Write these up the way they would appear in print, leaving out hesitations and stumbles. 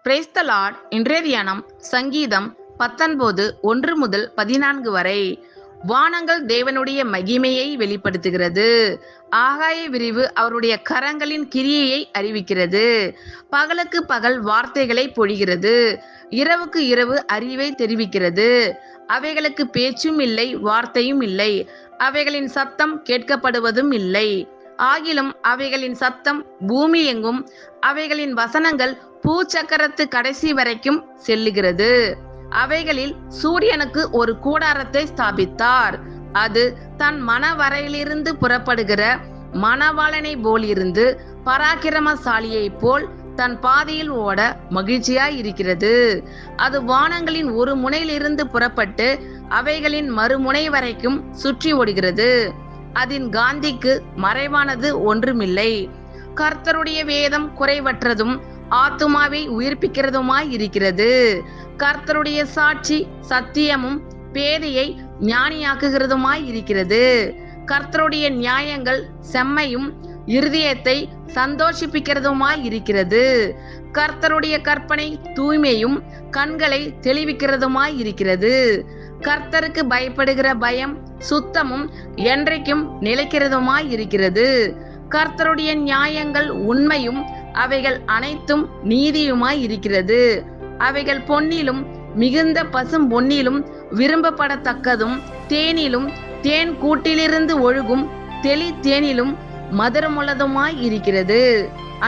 Praise the Lord. இன்றைய தியானம் சங்கீதம் 19 1 முதல் 14 வரை. வானங்கள் தேவனுடைய மகிமையை வெளிப்படுத்துகிறது. ஆகாய விரிவு அவருடைய கரங்களின் கிரியையை அறிவிக்கிறது. பகலுக்கு பகல் வார்த்தைகளை பொழிகிறது. இரவுக்கு இரவு அறிவை தெரிவிக்கிறது. அவைகளுக்கு பேச்சும் இல்லை, வார்த்தையும் இல்லை. அவைகளின் சத்தம் கேட்கப்படுவதும் இல்லை. ஆகிலும் அவைகளின் சத்தம் பூமி எங்கும், அவைகளின் வசனங்கள் பூச்சக்கரத்து கடைசி வரைக்கும் செல்லுகிறது. அவைகளில் சூரியனுக்கு ஒரு கூடாரத்தை ஸ்தாபித்தார். அது தன் மனவரையிலிருந்து புறப்படுகிற மணவாளனை போல் இருந்து பராக்கிரமசாலியை போல் தன் பாதையில் ஓட மகிழ்ச்சியாய் இருக்கிறது. அது வானங்களின் ஒரு முனையிலிருந்து புறப்பட்டு அவைகளின் மறுமுனை வரைக்கும் சுற்றி ஓடுகிறது. அதன் காந்திக்கு மறைவானது ஒன்றுமில்லை. கர்த்தருடைய வேதம் குறைவற்றதும் ஆத்துமாவை உயிர்ப்பிக்கிறதுமாய் இருக்கிறது. கர்த்தருடைய சாட்சி சத்தியமும் பேதையை ஞானியாக்குகிறதுமாய் இருக்கிறது. கர்த்தருடைய நியாயங்கள் செம்மையும் இருதயத்தை சந்தோஷிப்பிக்கிறதுமாய் இருக்கிறது. கர்த்தருடைய கற்பனை தூய்மையும் கண்களை தெளிவிக்கிறதுமாய் இருக்கிறது. கர்த்தருக்கு பயப்படுகிற பயம் சுத்தமும் என்றைக்கும் நிலைக்கிறதுமாய் இருக்கிறது. கர்த்தருடைய நியாயங்கள் உண்மையும் அவைகள் அனைத்தும் நீதியுமாய் இருக்கிறது. அவைகள் பொன்னிலும் மிகுந்த பசும் பொன்னிலும் விரும்பப்படத்தக்கதும் தேனிலும் தேன் கூட்டிலிருந்து ஒழுகும் தெளி தேனிலும் மதுரமுள்ளதுமாய் இருக்கிறது.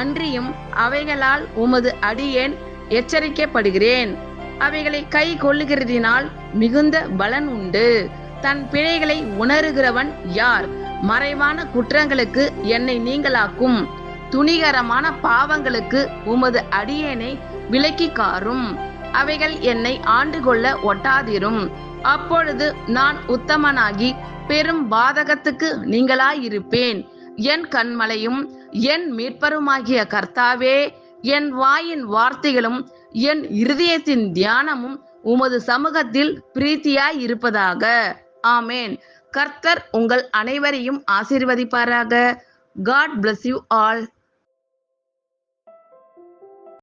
அன்றியும் அவைகளால் உமது அடியேன் எச்சரிக்கப்படுகிறேன். அவைகளை கை கொள்ளுகிறதினால் மிகுந்த பலன் உண்டு. தன் பிழைகளை உணருகிறவன் யார்? மறைவான குற்றங்களுக்கு என்னை நீங்களாக்கும். துணிகரமான பாவங்களுக்கு உமது அடியேனை விலக்கி காரும். அவைகள் என்னை ஆண்டு கொள்ள ஒட்டாதிரும். அப்பொழுது நான் உத்தமனாகி பெரும் பாதகத்துக்கு நீங்களாயிருப்பேன். என் கண்மலையும் என் மீட்பருமாகிய கர்த்தாவே, என் வாயின் வார்த்தைகளும் என் இருதயத்தின் தியானமும் உமது சமூகத்தில் பிரீத்தியாய் இருப்பதாக. ஆமேன். கர்த்தர் உங்கள் அனைவரையும் ஆசீர்வதிப்பாராக. God bless you all.